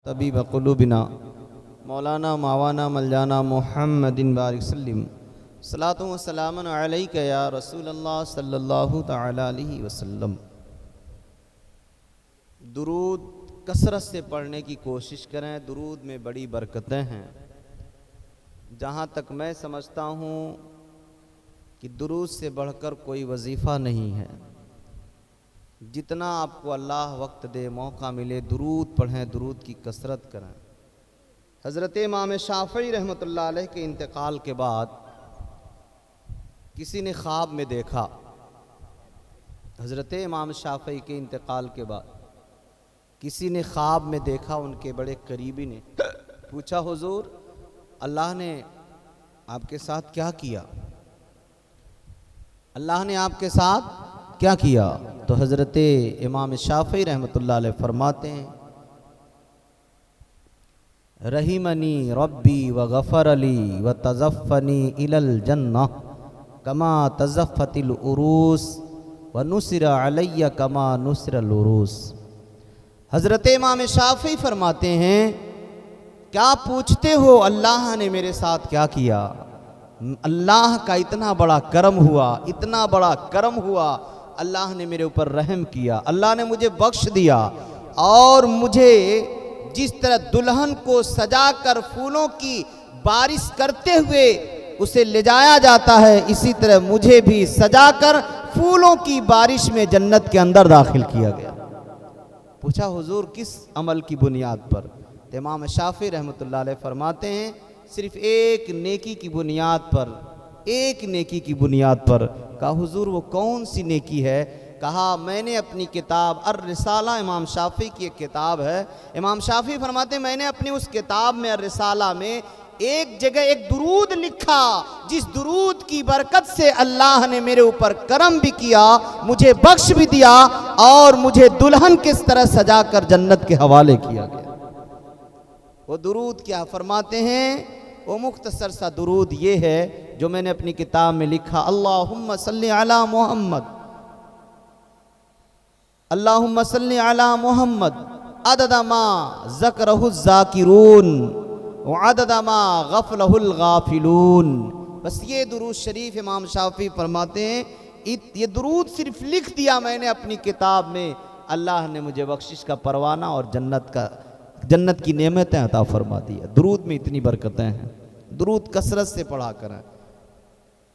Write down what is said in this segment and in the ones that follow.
तबीब क़ुलूबिना मौलाना मावाना मलजाना मुहम्मदिन बारिक सल्लिम सलातु व सलामन अलैका या रसूलल्लाह सल्लल्लाहु तआला अलैहि वसल्लम। दुरूद कसरत से पढ़ने की कोशिश करें। दुरूद में बड़ी बरकतें हैं। जहाँ तक मैं समझता हूँ कि दुरूद से बढ़कर कोई वजीफ़ा नहीं है। जितना आपको अल्लाह वक्त दे, मौका मिले, दुरूद पढ़ें, दुरूद की कसरत करें। हज़रत इमाम शाफ़ी रहमतुल्लाह अलैह के इंतकाल के बाद किसी ने ख्वाब में देखा, हज़रत इमाम शाफ़ी के इंतकाल के बाद किसी ने ख्वाब में देखा, उनके बड़े करीबी ने पूछा, हुजूर अल्लाह ने आपके साथ क्या किया? अल्लाह ने आपके साथ क्या किया? तो हज़रत इमाम शाफ़ी रहमतुल्लाह अलैह फरमाते हैं, रहीमनी रब्बी व गफ़र अली व तज़फ़नी इलल जन्नह कमा तज़फ़तिल उरूस व नुसिरा अलैया कमा नुसिरल उरूस। हज़रत इमाम शाफ़ी फरमाते हैं, क्या पूछते हो अल्लाह ने मेरे साथ क्या किया? अल्लाह का इतना बड़ा करम हुआ, इतना बड़ा करम हुआ, अल्लाह ने मेरे ऊपर रहम किया, अल्लाह ने मुझे बख्श दिया और मुझे जिस तरह दुल्हन को सजाकर फूलों की बारिश करते हुए उसे ले जाया जाता है, इसी तरह मुझे भी सजाकर फूलों की बारिश में जन्नत के अंदर दाखिल किया गया। पूछा, हुजूर किस अमल की बुनियाद पर? तो इमाम शाफ़ी रहमतुल्लाह अलैह फरमाते हैं, सिर्फ एक नेकी की बुनियाद पर, एक नेकी की बुनियाद पर। कहा, हुजूर वो कौन सी नेकी है? कहा, मैंने अपनी किताब अर-रिसाला, इमाम शाफ़ी की एक किताब है, इमाम शाफ़ी फरमाते हैं मैंने अपनी उस किताब में अर-रिसाला में एक जगह एक दुरूद लिखा, जिस दुरूद की बरकत से अल्लाह ने मेरे ऊपर करम भी किया, मुझे बख्श भी दिया और मुझे दुल्हन किस तरह सजाकर जन्नत के हवाले किया गया। वो दुरूद क्या फरमाते हैं? वो मुख्तसर सा दुरूद ये है जो मैंने अपनी किताब में लिखा, अल्लाहुम्मा सल्ली अला मुहम्मद, अल्लाहुम्मा सल्ली अला मुहम्मद अददा मा ज़करहु ज़ाकिरून व अददा मा गफ़लहुल गाफिलून। बस ये दुरूद शरीफ इमाम शाफ़ी फरमाते हैं, ये दुरूद सिर्फ लिख दिया मैंने अपनी किताब में, अल्लाह ने मुझे बख्शिश का परवाना और जन्नत की नेमतें अता फरमा दी है। दुरूद में इतनी बरकतें हैं। दुरूद कसरत से पढ़ा करें,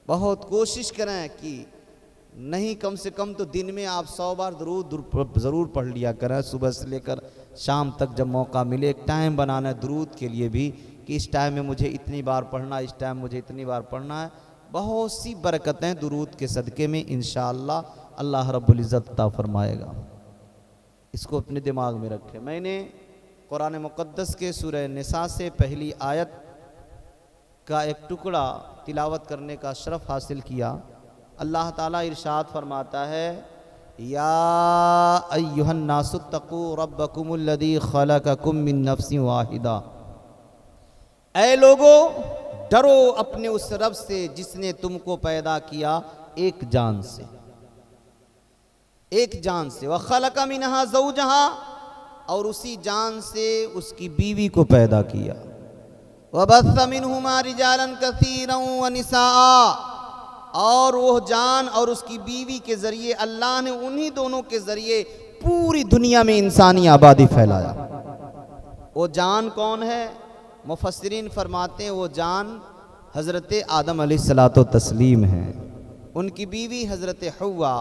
बहुत कोशिश करें कि नहीं कम से कम तो दिन में आप 100 बार दुरूद ज़रूर पढ़ लिया करें। सुबह से लेकर शाम तक जब मौका मिले, एक टाइम बनाना है दुरूद के लिए भी कि इस टाइम में मुझे इतनी बार पढ़ना, इस टाइम मुझे इतनी बार पढ़ना है। बहुत सी बरकतें दुरूद के सदक़े में इंशाअल्लाह अल्लाह रब्बुल इज़्ज़त अता फरमाएगा। इसको अपने दिमाग में रखें। मैंने कुरान मुक़द्दस के सूरह निसा से पहली आयत का एक टुकड़ा तिलावत करने का शरफ़ हासिल किया। अल्लाह ताला इरशाद फरमाता है, या अय्युहन नासुत्तक़ू रब्बकुमुल्लज़ी ख़लक़कुम मिन नफ्सिन वाहिदा। ऐ लोगो, डरो अपने उस रब से जिसने तुमको पैदा किया एक जान से, एक जान से। व ख़लक़ मिनहा ज़ौजहा, और उसी जान से उसकी बीवी को पैदा किया। वबस्स मिनहुमा रिजालन कसीरन व निसाआ, और वो जान और उसकी बीवी के ज़रिए अल्लाह ने उन्हीं दोनों के ज़रिए पूरी दुनिया में इंसानी आबादी फैलाया। वो जान कौन है? मुफस्सिरीन फरमाते हैं वो जान हज़रत आदम अलैहिस्सलातो तस्लीम है। उनकी बीवी हज़रत हव्वा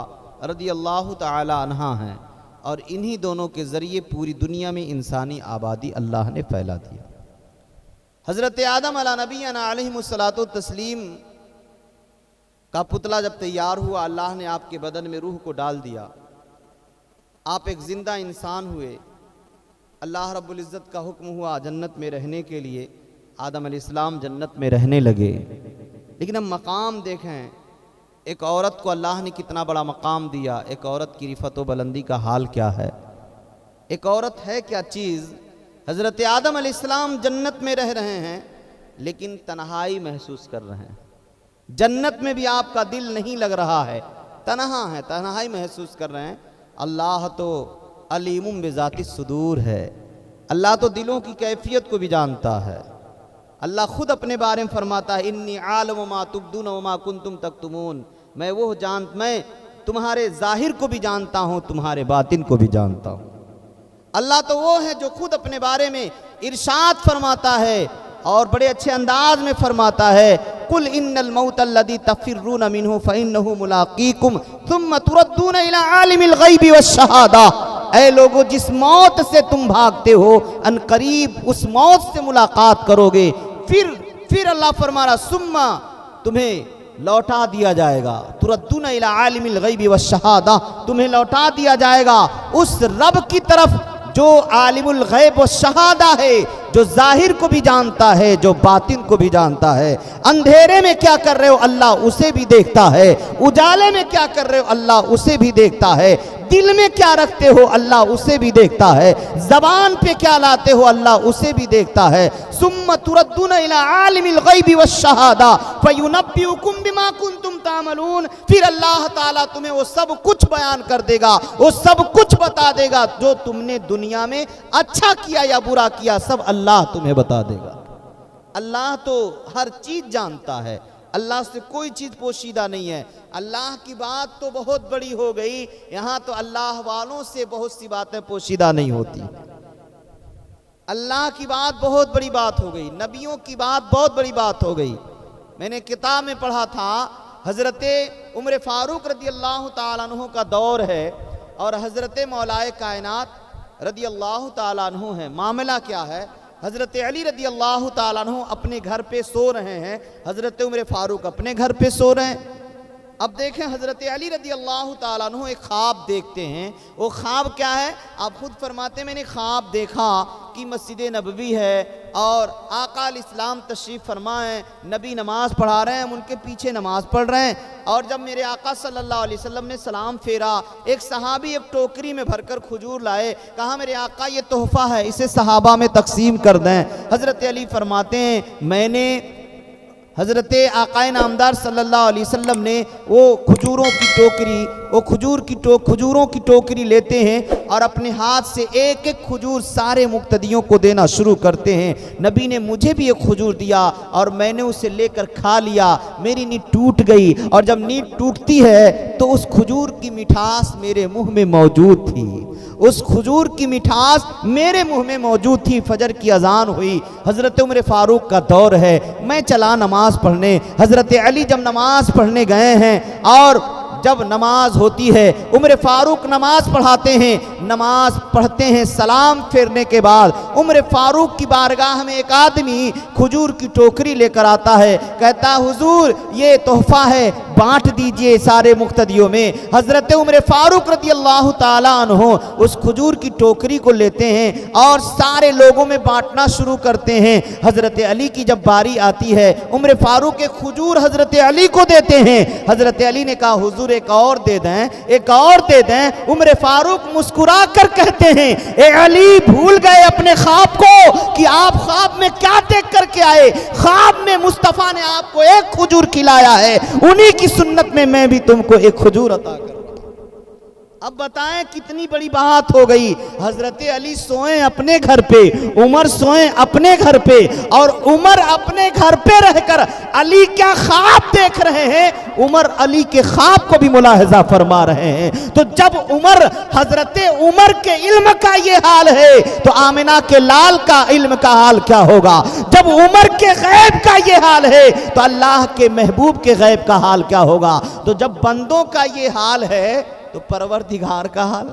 रज़ियल्लाहु तआला अन्हा हैं, और इन्हीं दोनों के ज़रिए पूरी दुनिया में इंसानी आबादी अल्लाह ने फैला दिया। हज़रत आदम अला नबीना अलैहिस्सलातो तस्लीम का पुतला जब तैयार हुआ, अल्लाह ने आपके बदन में रूह को डाल दिया, आप एक ज़िंदा इंसान हुए। अल्लाह रब्बुल इज़्ज़त का हुक्म हुआ जन्नत में रहने के लिए, आदम अलैहिस्सलाम जन्नत में रहने लगे। लेकिन अब मकाम देखें, एक औरत को अल्लाह ने कितना बड़ा मकाम दिया। एक औरत की रिफ़त व बुलंदी का हाल क्या है? एक औरत है क्या चीज़? हज़रत आदम अलैहिस्सलाम जन्नत में रह रहे हैं, लेकिन तन्हाई महसूस कर रहे हैं। जन्नत में भी आपका दिल नहीं लग रहा है, तन्हा है, तन्हाई महसूस कर रहे हैं। अल्लाह तो अलीमुम बिज़ातिस सुदूर है, अल्लाह तो दिलों की कैफियत को भी जानता है। अल्लाह खुद अपने बारे में फरमाता है, इन्नी आलम मा तुब्दून व मा कुंतुम तक्तुमून, मैं तुम्हारे जाहिर को भी जानता हूँ, तुम्हारे बातिन को भी जानता हूँ। अल्लाह तो वो है जो खुद अपने बारे में इरशाद फरमाता है और बड़े अच्छे अंदाज में फरमाता है, कुल इन्नल मौत अल्लज़ी तफ़िर्रून मिन्हु फ़इन्नहु मुलाक़ीकुम सुम्मा तुरद्दून इला आलिमिल ग़ैबि वश्शहादा। ऐ लोगो, जिस मौत से तुम भागते हो अनकरीब उस मौत से मुलाकात करोगे। फिर अल्लाह फरमा रहा, सुम्मा तुम्हें लौटा दिया जाएगा, तुरद्दून इला आलिमिल ग़ैबि वश्शहादा, तुम्हें लौटा दिया जाएगा उस रब की तरफ जो आलिमुल गैब व शहादा है, जो जाहिर को भी जानता है, जो बातिन को भी जानता है। अंधेरे में क्या कर रहे हो अल्लाह उसे भी देखता है, उजाले में क्या कर रहे हो अल्लाह उसे भी देखता है, दिल में क्या रखते हो अल्लाह उसे भी देखता है, जबान पे क्या लाते हो अल्लाह उसे भी देखता है। सुम्मा तुरद्दून इला आलिमिल गैबि वश्शहादा फयुनब्बिउकुम बिमा कुंतुम तामलून। फिर अल्लाह ताला तुम्हें वो सब कुछ बयान कर देगा, वो सब कुछ बता देगा जो तुमने दुनिया में अच्छा किया या बुरा किया, सब अल्लाह तुम्हें बता देगा। अल्लाह तो हर चीज जानता है, अल्लाह से कोई चीज पोशीदा नहीं है। अल्लाह की बात तो बहुत बड़ी हो गई, यहाँ तो अल्लाह वालों से बहुत सी बातें पोशीदा नहीं होती। अल्लाह की बात बहुत बड़ी बात हो गई, नबियों की बात बहुत बड़ी बात हो गई। मैंने किताब में पढ़ा था, हजरते उमर फारूक रदी अल्लाह ताला अन्हु का दौर है और हजरत मौलाए कायनात रदी अल्लाह ताला अन्हु है। मामला क्या है, हज़रत अली रदी अल्लाह ताला अन्हु अपने घर पे सो रहे हैं, हज़रत उमर फारूक अपने घर पे सो रहे हैं। अब देखें, हज़रत अली रदी अल्लाह ताला अन्हु एक ख्वाब देखते हैं। वो ख्वाब क्या है, आप खुद फरमाते हैं, मैंने ख्वाब देखा कि मस्जिद नबवी है और आका इस्लाम तशरीफ़ फरमाए, नबी नमाज़ पढ़ा रहे हैं, हम उनके पीछे नमाज़ पढ़ रहे हैं। और जब मेरे आका सल्लल्लाहु अलैहि वसल्लम ने सलाम फेरा, एक सहाबी एक टोकरी में भरकर खजूर लाए, कहा मेरे आका ये तोहफ़ा है, इसे सहाबा में तकसीम कर दें। हज़रत अली फरमाते हैं, मैंने हज़रत आकाए नामदार सल्लल्लाहु अलैहि वसल्लम ने वो खजूरों की टोकरी, वो खजूरों की टोकरी लेते हैं और अपने हाथ से एक एक खजूर सारे मुक्तदियों को देना शुरू करते हैं। नबी ने मुझे भी एक खजूर दिया और मैंने उसे लेकर खा लिया, मेरी नींद टूट गई और जब नींद टूटती है तो उस खजूर की मिठास मेरे मुंह में मौजूद थी, उस खजूर की मिठास मेरे मुंह में मौजूद थी। फजर की अजान हुई, हज़रत उमर फारूक का दौर है, मैं चला नमाज पढ़ने। हज़रत अली जब नमाज पढ़ने गए हैं और जब नमाज होती है, उमर फारूक नमाज पढ़ाते हैं, नमाज पढ़ते हैं, सलाम फेरने के बाद उमर फारूक की बारगाह में एक आदमी खजूर की टोकरी लेकर आता है, कहता हुजूर ये तोहफा है, बांट दीजिए सारे मुक्तदियों में। हजरत उमर फारूक रदी अल्लाह ताला अन्हु उस खजूर की टोकरी को लेते हैं और सारे लोगों में बांटना शुरू करते हैं। हजरत अली की जब बारी आती है, उमर फारूक एक खजूर हजरत अली को देते हैं। हजरत अली ने कहा हुजूर एक और दे दें, एक और दे दें। उमर फारूक मुस्कुरा कर कहते हैं, ए अली भूल गए अपने ख्वाब को कि आप ख्वाब में क्या देख करके आए। ख्वाब में मुस्तफ़ा ने आपको एक खजूर खिलाया है, उन्हीं की सुन्नत में मैं भी तुमको एक खजूर अता कर। अब बताएं कितनी बड़ी बात हो गई। हजरत अली सोए अपने घर पे, उमर सोए अपने घर पे और उमर अपने घर पे रहकर अली क्या ख्वाब देख रहे हैं, उमर अली के ख्वाब को भी मुलाहिजा फरमा रहे हैं। तो जब उमर हजरत उमर के इल्म का ये हाल है तो आमिना के लाल का इल्म का हाल क्या होगा। जब उमर के गैब का ये हाल है तो अल्लाह के महबूब के गैब का हाल क्या होगा। तो जब बंदों का ये हाल है तो परवरदिगार का हाल